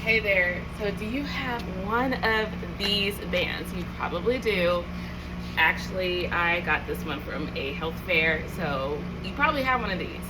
Hey there, so do you have one of these bands? You probably do. Actually, I got this one from a health fair, so you probably have one of these.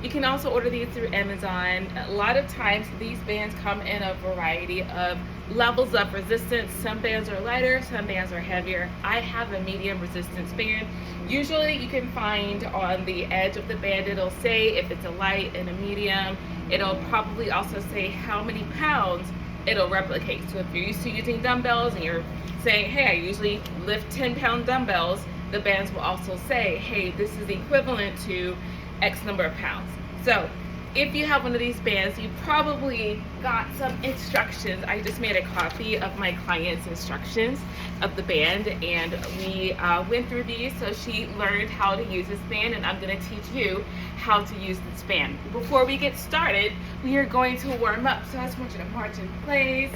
You can also order these through Amazon. A lot of times these bands come in a variety of levels of resistance. Some bands are lighter, some bands are heavier. I have a medium resistance band. Usually you can find on the edge of the band, it'll say if it's a light and a medium. It'll probably also say how many pounds it'll replicate. So if you're used to using dumbbells and you're saying, hey, I usually lift 10-pound dumbbells, the bands will also say, hey, this is equivalent to X number of pounds. So if you have one of these bands, you probably got some instructions. I just made a copy of my client's instructions of the band, and we went through these so she learned how to use this band, and I'm going to teach you how to use this band. Before we get started, we are going to warm up. So I just want you to march in place.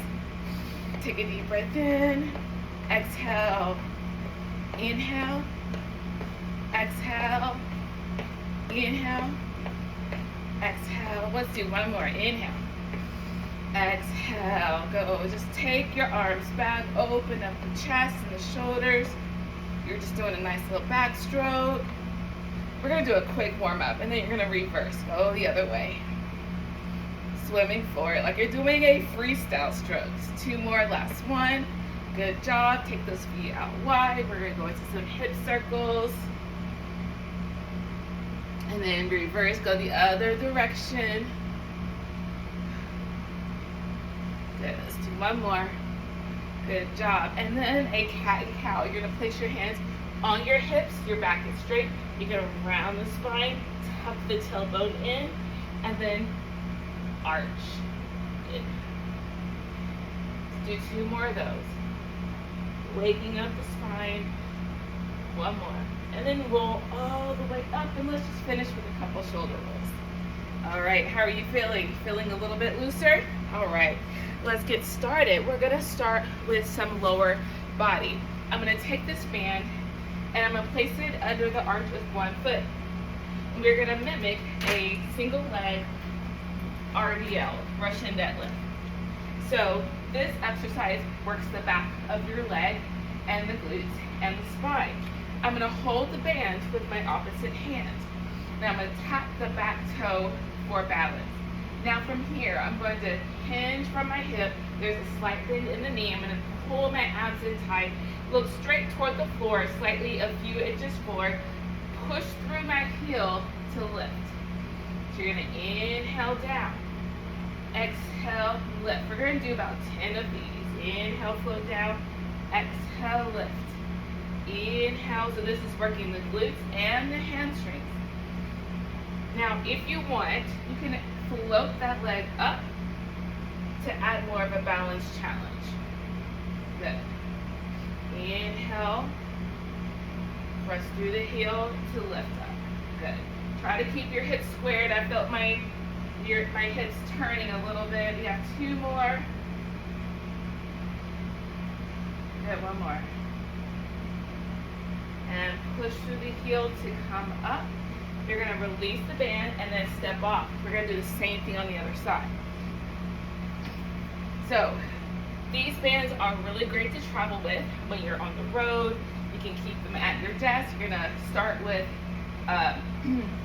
Take a deep breath in. Exhale. Inhale. Exhale. Inhale. Exhale. Let's do one more. Inhale. Exhale. Go. Just take your arms back. Open up the chest and the shoulders. You're just doing a nice little backstroke. We're going to do a quick warm up, and then you're going to reverse. Go the other way. Swimming forward like you're doing a freestyle strokes. Two more. Last one. Good job. Take those feet out wide. We're going to go into some hip circles. And then reverse, go the other direction. Good, let's do one more. Good job. And then a cat and cow. You're gonna place your hands on your hips, your back is straight. You're gonna round the spine, tuck the tailbone in, and then arch. Good. Let's do two more of those. Waking up the spine. One more. And then roll all the way up, and let's just finish with a couple shoulder rolls. All right, how are you feeling? Feeling a little bit looser? All right, let's get started. We're gonna start with some lower body. I'm gonna take this band and I'm gonna place it under the arch with one foot. And we're gonna mimic a single leg RDL, Russian deadlift. So this exercise works the back of your leg and the glutes and the spine. I'm going to hold the band with my opposite hand. Now I'm going to tap the back toe for balance. Now from here, I'm going to hinge from my hip. There's a slight bend in the knee. I'm going to pull my abs in tight. Look straight toward the floor, slightly a few inches forward. Push through my heel to lift. So you're going to inhale down. Exhale, lift. We're going to do about 10 of these. Inhale, float down. Exhale, lift. Inhale, so this is working the glutes and the hamstrings. Now, if you want, you can float that leg up to add more of a balance challenge. Good. Inhale, press through the heel to lift up. Good. Try to keep your hips squared. I felt my hips turning a little bit. You have two more. Good, one more. And push through the heel to come up. You're going to release the band and then step off. We're going to do the same thing on the other side. So these bands are really great to travel with when you're on the road. You can keep them at your desk. You're going to start with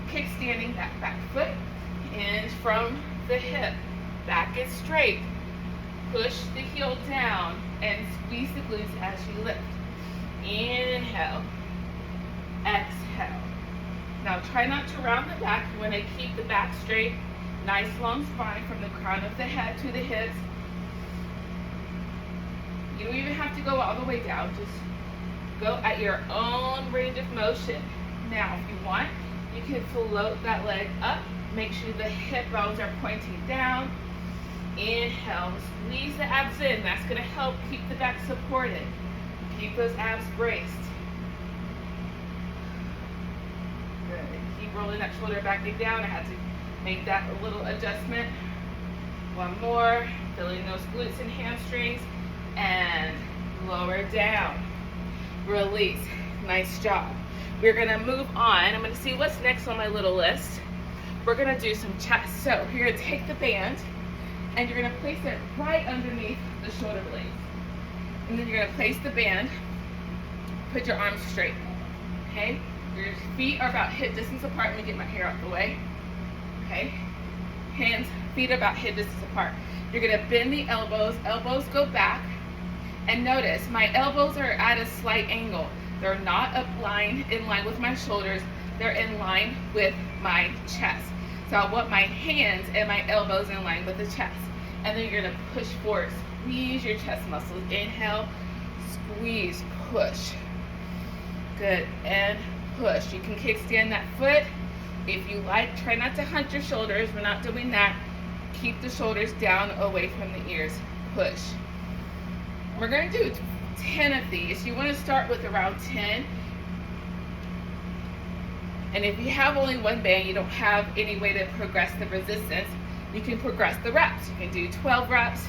kickstanding that back foot in from the hip. Back is straight. Push the heel down and squeeze the glutes as you lift. Inhale. Exhale. Now try not to round the back. You want to keep the back straight. Nice long spine from the crown of the head to the hips. You don't even have to go all the way down. Just go at your own range of motion. Now, if you want, you can float that leg up. Make sure the hip bones are pointing down. Inhale. Squeeze the abs in. That's going to help keep the back supported. Keep those abs braced. Good. Keep rolling that shoulder back and down. I had to make that a little adjustment. One more. Filling those glutes and hamstrings. And lower down. Release. Nice job. We're going to move on. I'm going to see what's next on my little list. We're going to do some chest. So you're going to take the band, and you're gonna place it right underneath the shoulder blades. And then you're gonna place the band, put your arms straight, okay? Your feet are about hip distance apart. Let me get my hair out the way, okay? Hands, feet are about hip distance apart. You're gonna bend the elbows, elbows go back, and notice my elbows are at a slight angle. They're not in line with my shoulders, they're in line with my chest. So I want my hands and my elbows in line with the chest. And then you're gonna push forward, squeeze your chest muscles. Inhale, squeeze, push. Good, and push. You can kickstand that foot. If you like, try not to hunch your shoulders. We're not doing that. Keep the shoulders down away from the ears. Push. We're gonna do 10 of these. You wanna start with around 10. And if you have only one band, you don't have any way to progress the resistance, you can progress the reps. You can do 12 reps.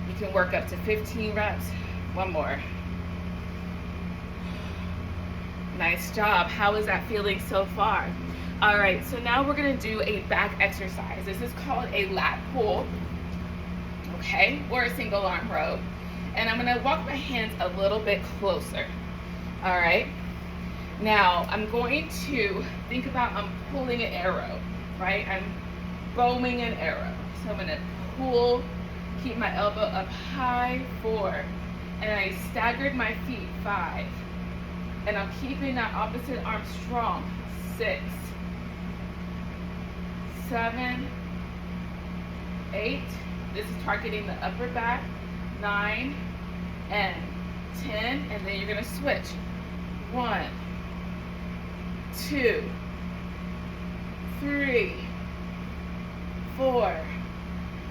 You can work up to 15 reps. One more. Nice job. How is that feeling so far? All right, so now we're gonna do a back exercise. This is called a lat pull, okay, or a single arm row. And I'm gonna walk my hands a little bit closer, all right? Now, I'm going to think about I'm pulling an arrow, right? I'm bowing an arrow. So I'm gonna pull, keep my elbow up high, 4, and I staggered my feet, 5. And I'm keeping that opposite arm strong, 6, 7, 8. This is targeting the upper back, 9, and 10, and then you're gonna switch. 1, 2, 3, 4.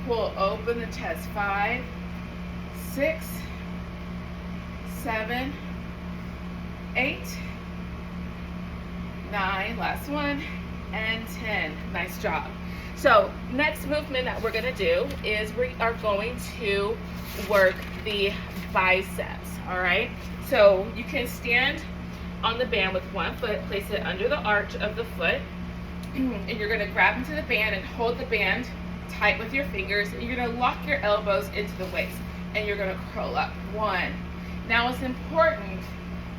Pull open the chest. 5, 6, 7, 8, 9. Last one, and 10. Nice job. So next movement that we're gonna do is we are going to work the biceps. All right. So you can stand on the band with one foot, place it under the arch of the foot, and you're gonna grab into the band and hold the band tight with your fingers. And you're gonna lock your elbows into the waist, and you're gonna curl up. 1. Now it's important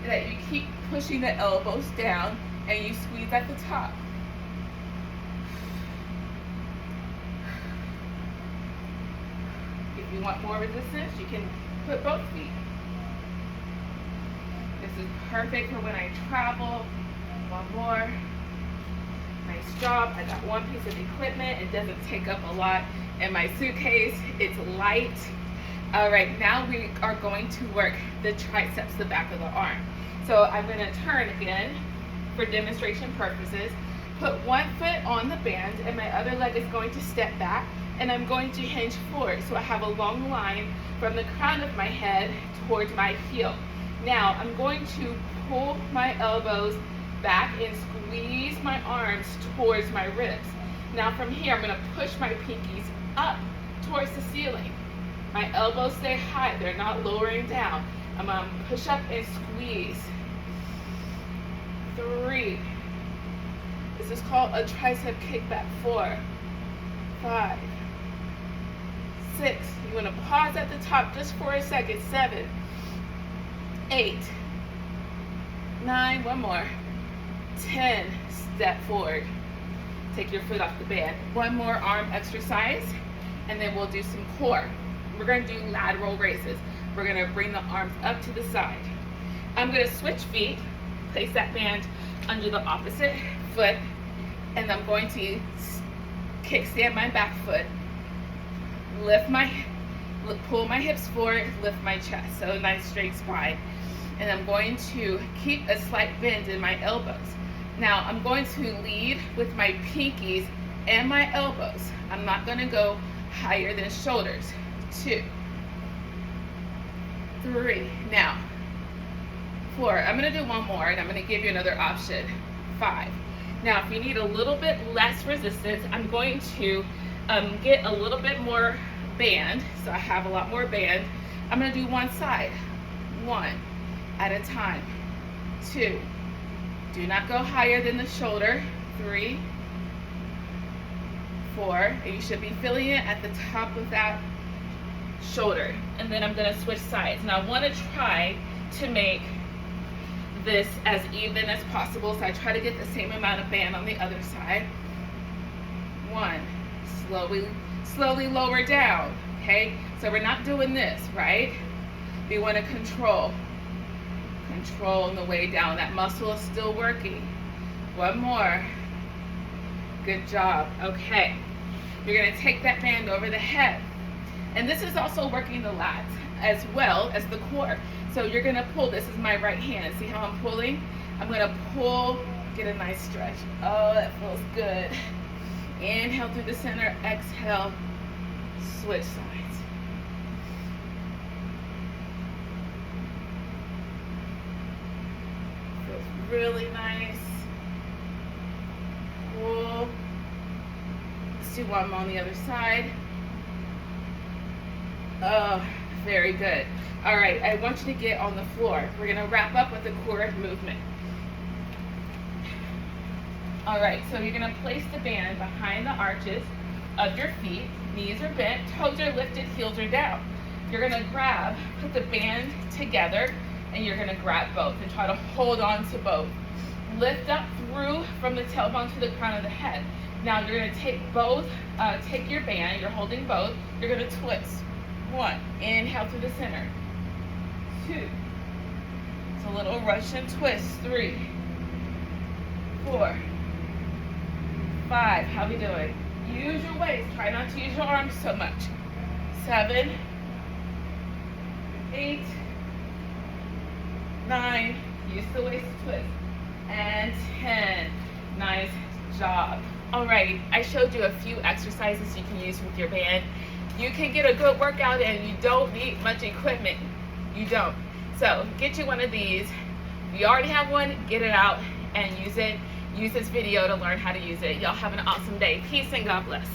that you keep pushing the elbows down and you squeeze at the top. If you want more resistance, you can put both feet. This is perfect for when I travel. One more. Nice job. I got one piece of equipment. It doesn't take up a lot in my suitcase. It's light. All right, now we are going to work the triceps, the back of the arm. So I'm going to turn again for demonstration purposes. Put one foot on the band and my other leg is going to step back, and I'm going to hinge forward. So I have a long line from the crown of my head towards my heel. Now I'm going to pull my elbows back and squeeze my arms towards my ribs. Now from here, I'm going to push my pinkies up towards the ceiling. My elbows stay high, they're not lowering down. I'm going to push up and squeeze. 3. This is called a tricep kickback. 4, 5, 6. You want to pause at the top just for a second. 7, 8, 9, one more. 10, step forward. Take your foot off the band. One more arm exercise, and then we'll do some core. We're going to do lateral raises. We're going to bring the arms up to the side. I'm going to switch feet, place that band under the opposite foot, and I'm going to kickstand my back foot, pull my hips forward, lift my chest. So a nice straight spine. And I'm going to keep a slight bend in my elbows. Now I'm going to lead with my pinkies and my elbows. I'm not going to go higher than shoulders. 2, 3. Now 4. I'm going to do one more, and I'm going to give you another option. 5. Now if you need a little bit less resistance, I'm going to get a little bit more band. So I have a lot more band. I'm going to do one side, 1 at a time. 2. Do not go higher than the shoulder. 3, 4, and you should be feeling it at the top of that shoulder. And then I'm going to switch sides. Now I want to try to make this as even as possible, so I try to get the same amount of band on the other side. 1, slowly lower down. Okay, so we're not doing this, right? We want to control on the way down. That muscle is still working. 1 more. Good job. Okay, you're going to take that band over the head, and this is also working the lats as well as the core. So you're going to pull. This is my right hand. See how I'm pulling? I'm going to pull, get a nice stretch. Oh, that feels good. Inhale through the center, exhale, switch sides. Feels really nice. Pull. Let's do one more on the other side. Oh, very good. All right, I want you to get on the floor. We're gonna wrap up with the core movement. All right, so you're gonna place the band behind the arches of your feet. Knees are bent, toes are lifted, heels are down. You're gonna grab, put the band together, and you're gonna grab both and try to hold on to both. Lift up through from the tailbone to the crown of the head. Now you're gonna take both, take your band, you're holding both, you're gonna twist. 1, inhale through the center. 2, it's a little Russian twist. 3, 4, 5, how we doing? Use your waist, try not to use your arms so much. 7, 8, 9, use the waist twist, and 10. Nice job. Alrighty, I showed you a few exercises you can use with your band. You can get a good workout and you don't need much equipment. You don't. So get you one of these. If you already have one, get it out and use it. Use this video to learn how to use it. Y'all have an awesome day. Peace and God bless.